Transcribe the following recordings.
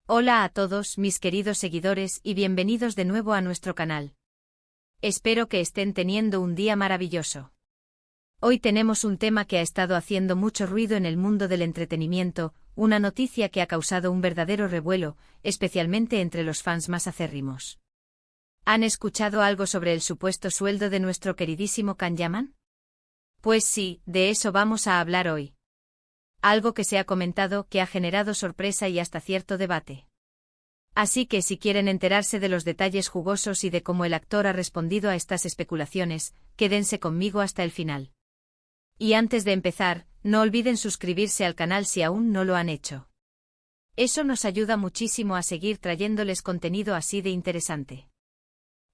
Hola a todos mis queridos seguidores y bienvenidos de nuevo a nuestro canal. Espero que estén teniendo un día maravilloso. Hoy tenemos un tema que ha estado haciendo mucho ruido en el mundo del entretenimiento, una noticia que ha causado un verdadero revuelo, especialmente entre los fans más acérrimos. ¿Han escuchado algo sobre el supuesto sueldo de nuestro queridísimo Can Yaman? Pues sí, de eso vamos a hablar hoy. Algo que se ha comentado que ha generado sorpresa y hasta cierto debate. Así que si quieren enterarse de los detalles jugosos y de cómo el actor ha respondido a estas especulaciones, quédense conmigo hasta el final. Y antes de empezar, no olviden suscribirse al canal si aún no lo han hecho. Eso nos ayuda muchísimo a seguir trayéndoles contenido así de interesante.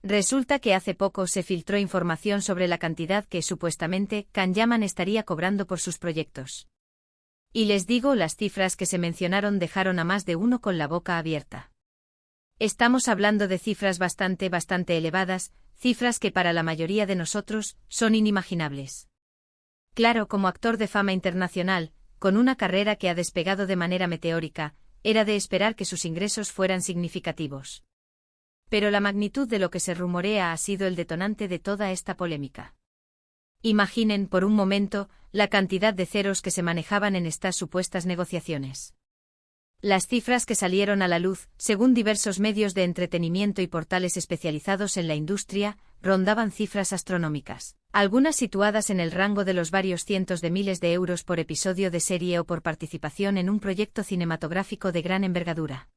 Resulta que hace poco se filtró información sobre la cantidad que supuestamente Can Yaman estaría cobrando por sus proyectos. Y les digo, las cifras que se mencionaron dejaron a más de uno con la boca abierta. Estamos hablando de cifras bastante elevadas, cifras que para la mayoría de nosotros son inimaginables. Claro, como actor de fama internacional, con una carrera que ha despegado de manera meteórica, era de esperar que sus ingresos fueran significativos. Pero la magnitud de lo que se rumorea ha sido el detonante de toda esta polémica. Imaginen por un momento la cantidad de ceros que se manejaban en estas supuestas negociaciones. Las cifras que salieron a la luz, según diversos medios de entretenimiento y portales especializados en la industria, rondaban cifras astronómicas, algunas situadas en el rango de los varios cientos de miles de euros por episodio de serie o por participación en un proyecto cinematográfico de gran envergadura.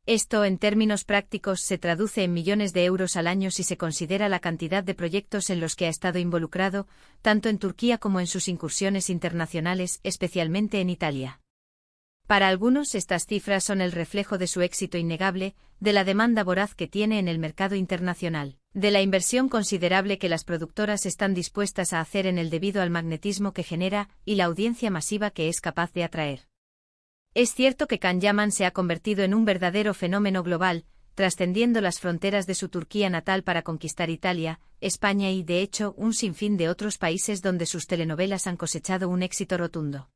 Esto, en términos prácticos, se traduce en millones de euros al año si se considera la cantidad de proyectos en los que ha estado involucrado, tanto en Turquía como en sus incursiones internacionales, especialmente en Italia. Para algunos, estas cifras son el reflejo de su éxito innegable, de la demanda voraz que tiene en el mercado internacional, de la inversión considerable que las productoras están dispuestas a hacer en él debido al magnetismo que genera y la audiencia masiva que es capaz de atraer. Es cierto que Can Yaman se ha convertido en un verdadero fenómeno global, trascendiendo las fronteras de su Turquía natal para conquistar Italia, España y, de hecho, un sinfín de otros países donde sus telenovelas han cosechado un éxito rotundo.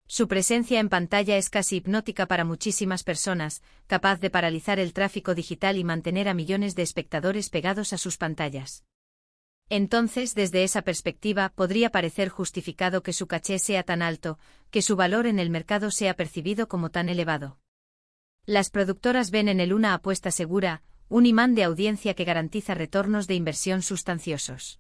Su presencia en pantalla es casi hipnótica para muchísimas personas, capaz de paralizar el tráfico digital y mantener a millones de espectadores pegados a sus pantallas. Entonces, desde esa perspectiva, podría parecer justificado que su caché sea tan alto, que su valor en el mercado sea percibido como tan elevado. Las productoras ven en él una apuesta segura, un imán de audiencia que garantiza retornos de inversión sustanciosos.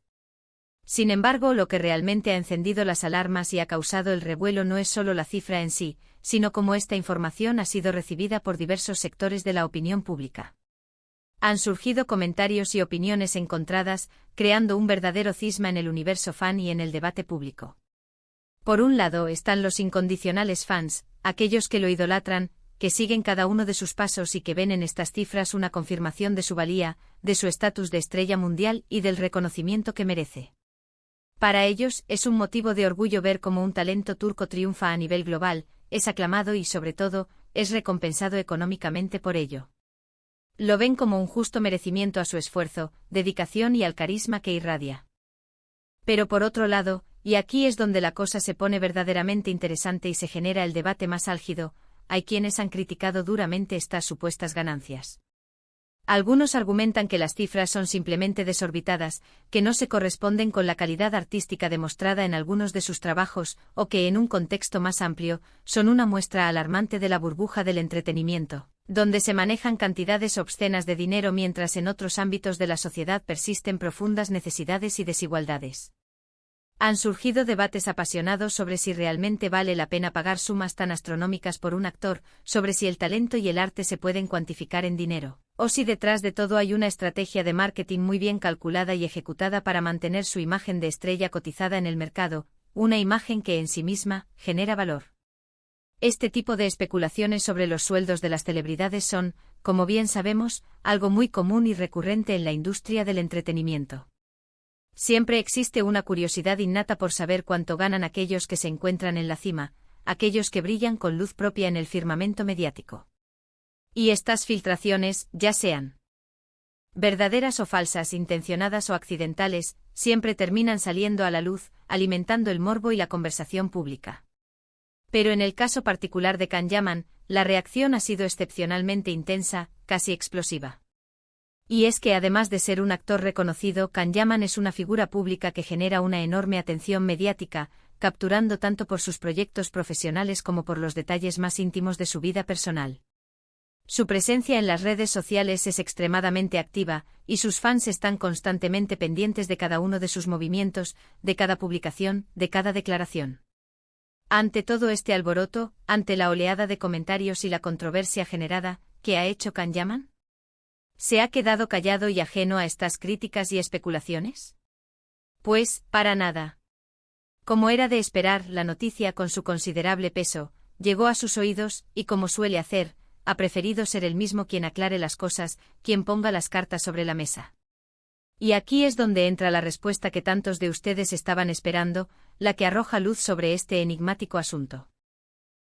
Sin embargo, lo que realmente ha encendido las alarmas y ha causado el revuelo no es solo la cifra en sí, sino cómo esta información ha sido recibida por diversos sectores de la opinión pública. Han surgido comentarios y opiniones encontradas, creando un verdadero cisma en el universo fan y en el debate público. Por un lado están los incondicionales fans, aquellos que lo idolatran, que siguen cada uno de sus pasos y que ven en estas cifras una confirmación de su valía, de su estatus de estrella mundial y del reconocimiento que merece. Para ellos es un motivo de orgullo ver cómo un talento turco triunfa a nivel global, es aclamado y, sobre todo, es recompensado económicamente por ello. Lo ven como un justo merecimiento a su esfuerzo, dedicación y al carisma que irradia. Pero por otro lado, y aquí es donde la cosa se pone verdaderamente interesante y se genera el debate más álgido, hay quienes han criticado duramente estas supuestas ganancias. Algunos argumentan que las cifras son simplemente desorbitadas, que no se corresponden con la calidad artística demostrada en algunos de sus trabajos, o que en un contexto más amplio, son una muestra alarmante de la burbuja del entretenimiento, donde se manejan cantidades obscenas de dinero mientras en otros ámbitos de la sociedad persisten profundas necesidades y desigualdades. Han surgido debates apasionados sobre si realmente vale la pena pagar sumas tan astronómicas por un actor, sobre si el talento y el arte se pueden cuantificar en dinero, o si detrás de todo hay una estrategia de marketing muy bien calculada y ejecutada para mantener su imagen de estrella cotizada en el mercado, una imagen que en sí misma genera valor. Este tipo de especulaciones sobre los sueldos de las celebridades son, como bien sabemos, algo muy común y recurrente en la industria del entretenimiento. Siempre existe una curiosidad innata por saber cuánto ganan aquellos que se encuentran en la cima, aquellos que brillan con luz propia en el firmamento mediático. Y estas filtraciones, ya sean verdaderas o falsas, intencionadas o accidentales, siempre terminan saliendo a la luz, alimentando el morbo y la conversación pública. Pero en el caso particular de Can Yaman, la reacción ha sido excepcionalmente intensa, casi explosiva. Y es que además de ser un actor reconocido, Can Yaman es una figura pública que genera una enorme atención mediática, capturando tanto por sus proyectos profesionales como por los detalles más íntimos de su vida personal. Su presencia en las redes sociales es extremadamente activa, y sus fans están constantemente pendientes de cada uno de sus movimientos, de cada publicación, de cada declaración. Ante todo este alboroto, ante la oleada de comentarios y la controversia generada, ¿qué ha hecho Can Yaman? ¿Se ha quedado callado y ajeno a estas críticas y especulaciones? Pues, para nada. Como era de esperar, la noticia, con su considerable peso, llegó a sus oídos, y como suele hacer, ha preferido ser él mismo quien aclare las cosas, quien ponga las cartas sobre la mesa. Y aquí es donde entra la respuesta que tantos de ustedes estaban esperando, la que arroja luz sobre este enigmático asunto.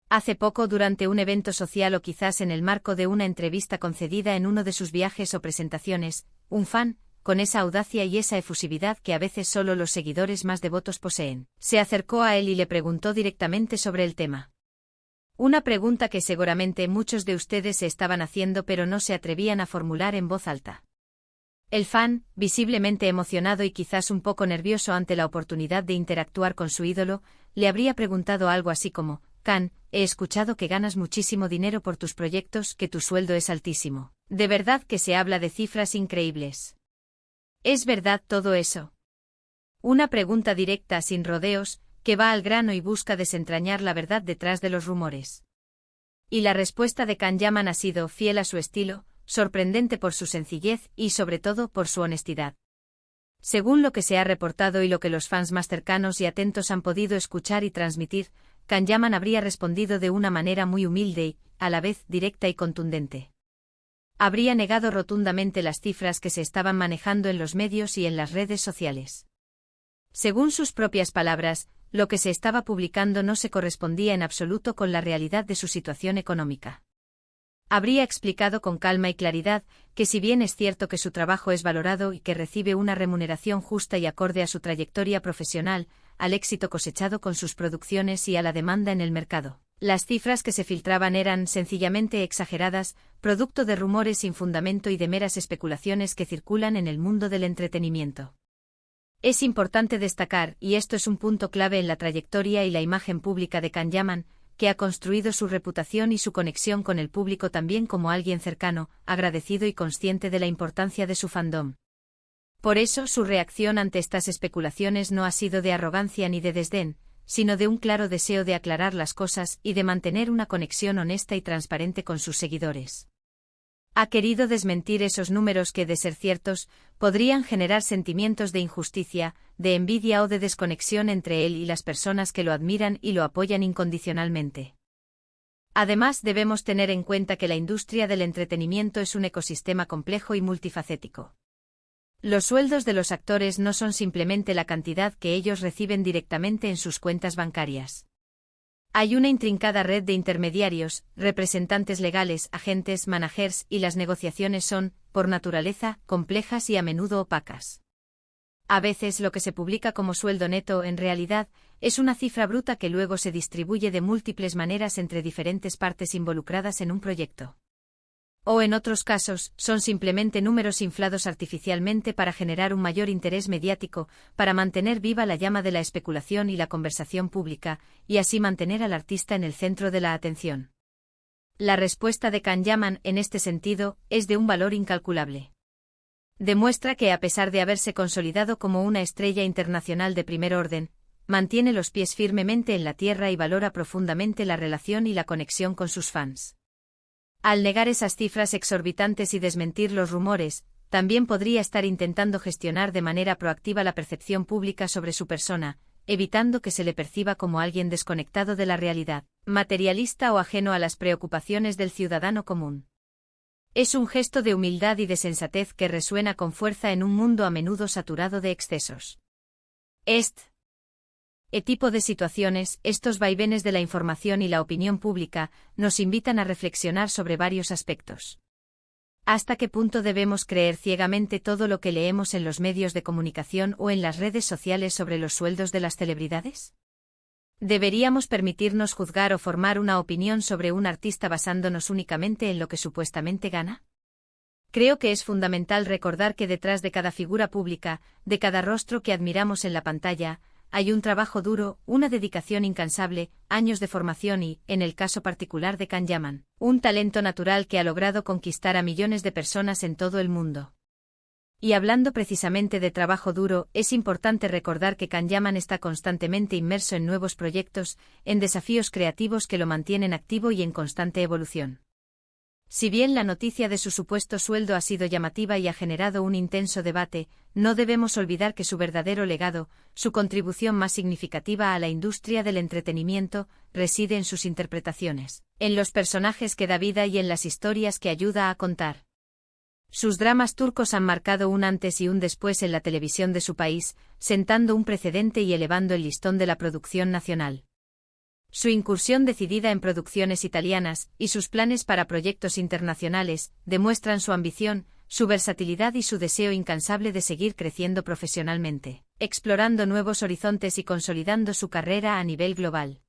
Hace poco, durante un evento social o quizás en el marco de una entrevista concedida en uno de sus viajes o presentaciones, un fan, con esa audacia y esa efusividad que a veces solo los seguidores más devotos poseen, se acercó a él y le preguntó directamente sobre el tema. Una pregunta que seguramente muchos de ustedes se estaban haciendo pero no se atrevían a formular en voz alta. El fan, visiblemente emocionado y quizás un poco nervioso ante la oportunidad de interactuar con su ídolo, le habría preguntado algo así como: Can, he escuchado que ganas muchísimo dinero por tus proyectos, que tu sueldo es altísimo. De verdad que se habla de cifras increíbles. ¿Es verdad todo eso? Una pregunta directa, sin rodeos, que va al grano y busca desentrañar la verdad detrás de los rumores. Y la respuesta de Can Yaman ha sido fiel a su estilo, sorprendente por su sencillez y sobre todo por su honestidad. Según lo que se ha reportado y lo que los fans más cercanos y atentos han podido escuchar y transmitir, Can Yaman habría respondido de una manera muy humilde y, a la vez, directa y contundente. Habría negado rotundamente las cifras que se estaban manejando en los medios y en las redes sociales. Según sus propias palabras, lo que se estaba publicando no se correspondía en absoluto con la realidad de su situación económica. Habría explicado con calma y claridad que si bien es cierto que su trabajo es valorado y que recibe una remuneración justa y acorde a su trayectoria profesional, al éxito cosechado con sus producciones y a la demanda en el mercado, las cifras que se filtraban eran sencillamente exageradas, producto de rumores sin fundamento y de meras especulaciones que circulan en el mundo del entretenimiento. Es importante destacar, y esto es un punto clave en la trayectoria y la imagen pública de Can Yaman, que ha construido su reputación y su conexión con el público también como alguien cercano, agradecido y consciente de la importancia de su fandom. Por eso su reacción ante estas especulaciones no ha sido de arrogancia ni de desdén, sino de un claro deseo de aclarar las cosas y de mantener una conexión honesta y transparente con sus seguidores. Ha querido desmentir esos números que, de ser ciertos, podrían generar sentimientos de injusticia, de envidia o de desconexión entre él y las personas que lo admiran y lo apoyan incondicionalmente. Además, debemos tener en cuenta que la industria del entretenimiento es un ecosistema complejo y multifacético. Los sueldos de los actores no son simplemente la cantidad que ellos reciben directamente en sus cuentas bancarias. Hay una intrincada red de intermediarios, representantes legales, agentes, managers, y las negociaciones son, por naturaleza, complejas y a menudo opacas. A veces lo que se publica como sueldo neto en realidad es una cifra bruta que luego se distribuye de múltiples maneras entre diferentes partes involucradas en un proyecto. O en otros casos, son simplemente números inflados artificialmente para generar un mayor interés mediático, para mantener viva la llama de la especulación y la conversación pública, y así mantener al artista en el centro de la atención. La respuesta de Can Yaman, en este sentido, es de un valor incalculable. Demuestra que a pesar de haberse consolidado como una estrella internacional de primer orden, mantiene los pies firmemente en la tierra y valora profundamente la relación y la conexión con sus fans. Al negar esas cifras exorbitantes y desmentir los rumores, también podría estar intentando gestionar de manera proactiva la percepción pública sobre su persona, evitando que se le perciba como alguien desconectado de la realidad, materialista o ajeno a las preocupaciones del ciudadano común. Es un gesto de humildad y de sensatez que resuena con fuerza en un mundo a menudo saturado de excesos. Este tipo de situaciones, estos vaivenes de la información y la opinión pública, nos invitan a reflexionar sobre varios aspectos. ¿Hasta qué punto debemos creer ciegamente todo lo que leemos en los medios de comunicación o en las redes sociales sobre los sueldos de las celebridades? ¿Deberíamos permitirnos juzgar o formar una opinión sobre un artista basándonos únicamente en lo que supuestamente gana? Creo que es fundamental recordar que detrás de cada figura pública, de cada rostro que admiramos en la pantalla, hay un trabajo duro, una dedicación incansable, años de formación y, en el caso particular de Can Yaman, un talento natural que ha logrado conquistar a millones de personas en todo el mundo. Y hablando precisamente de trabajo duro, es importante recordar que Can Yaman está constantemente inmerso en nuevos proyectos, en desafíos creativos que lo mantienen activo y en constante evolución. Si bien la noticia de su supuesto sueldo ha sido llamativa y ha generado un intenso debate, no debemos olvidar que su verdadero legado, su contribución más significativa a la industria del entretenimiento, reside en sus interpretaciones, en los personajes que da vida y en las historias que ayuda a contar. Sus dramas turcos han marcado un antes y un después en la televisión de su país, sentando un precedente y elevando el listón de la producción nacional. Su incursión decidida en producciones italianas y sus planes para proyectos internacionales demuestran su ambición, su versatilidad y su deseo incansable de seguir creciendo profesionalmente, explorando nuevos horizontes y consolidando su carrera a nivel global.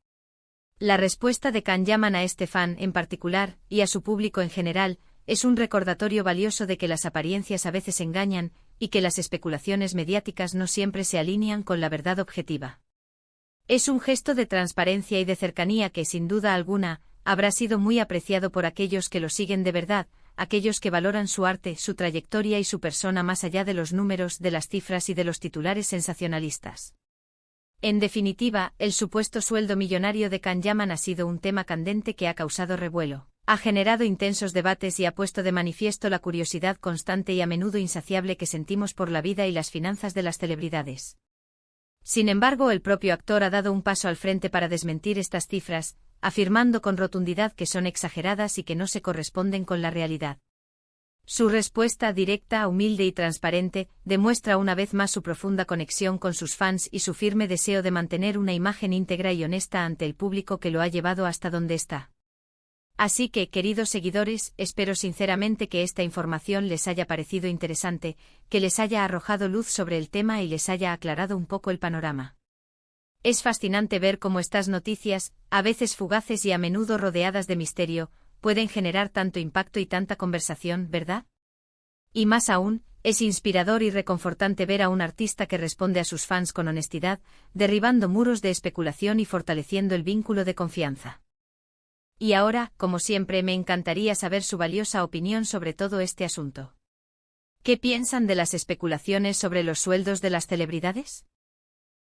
La respuesta de Can Yaman a este fan en particular, y a su público en general, es un recordatorio valioso de que las apariencias a veces engañan y que las especulaciones mediáticas no siempre se alinean con la verdad objetiva. Es un gesto de transparencia y de cercanía que, sin duda alguna, habrá sido muy apreciado por aquellos que lo siguen de verdad, aquellos que valoran su arte, su trayectoria y su persona más allá de los números, de las cifras y de los titulares sensacionalistas. En definitiva, el supuesto sueldo millonario de Can Yaman ha sido un tema candente que ha causado revuelo, ha generado intensos debates y ha puesto de manifiesto la curiosidad constante y a menudo insaciable que sentimos por la vida y las finanzas de las celebridades. Sin embargo, el propio actor ha dado un paso al frente para desmentir estas cifras, afirmando con rotundidad que son exageradas y que no se corresponden con la realidad. Su respuesta directa, humilde y transparente, demuestra una vez más su profunda conexión con sus fans y su firme deseo de mantener una imagen íntegra y honesta ante el público que lo ha llevado hasta donde está. Así que, queridos seguidores, espero sinceramente que esta información les haya parecido interesante, que les haya arrojado luz sobre el tema y les haya aclarado un poco el panorama. Es fascinante ver cómo estas noticias, a veces fugaces y a menudo rodeadas de misterio, pueden generar tanto impacto y tanta conversación, ¿verdad? Y más aún, es inspirador y reconfortante ver a un artista que responde a sus fans con honestidad, derribando muros de especulación y fortaleciendo el vínculo de confianza. Y ahora, como siempre, me encantaría saber su valiosa opinión sobre todo este asunto. ¿Qué piensan de las especulaciones sobre los sueldos de las celebridades?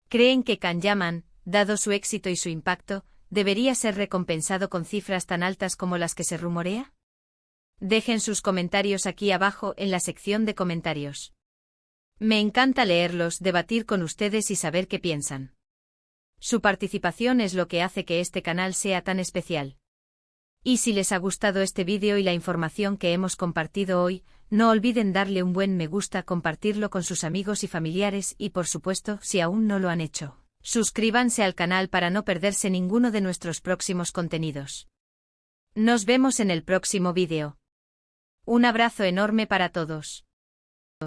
¿Creen que Can Yaman, dado su éxito y su impacto, debería ser recompensado con cifras tan altas como las que se rumorea? Dejen sus comentarios aquí abajo en la sección de comentarios. Me encanta leerlos, debatir con ustedes y saber qué piensan. Su participación es lo que hace que este canal sea tan especial. Y si les ha gustado este vídeo y la información que hemos compartido hoy, no olviden darle un buen me gusta, compartirlo con sus amigos y familiares y, por supuesto, si aún no lo han hecho, suscríbanse al canal para no perderse ninguno de nuestros próximos contenidos. Nos vemos en el próximo vídeo. Un abrazo enorme para todos.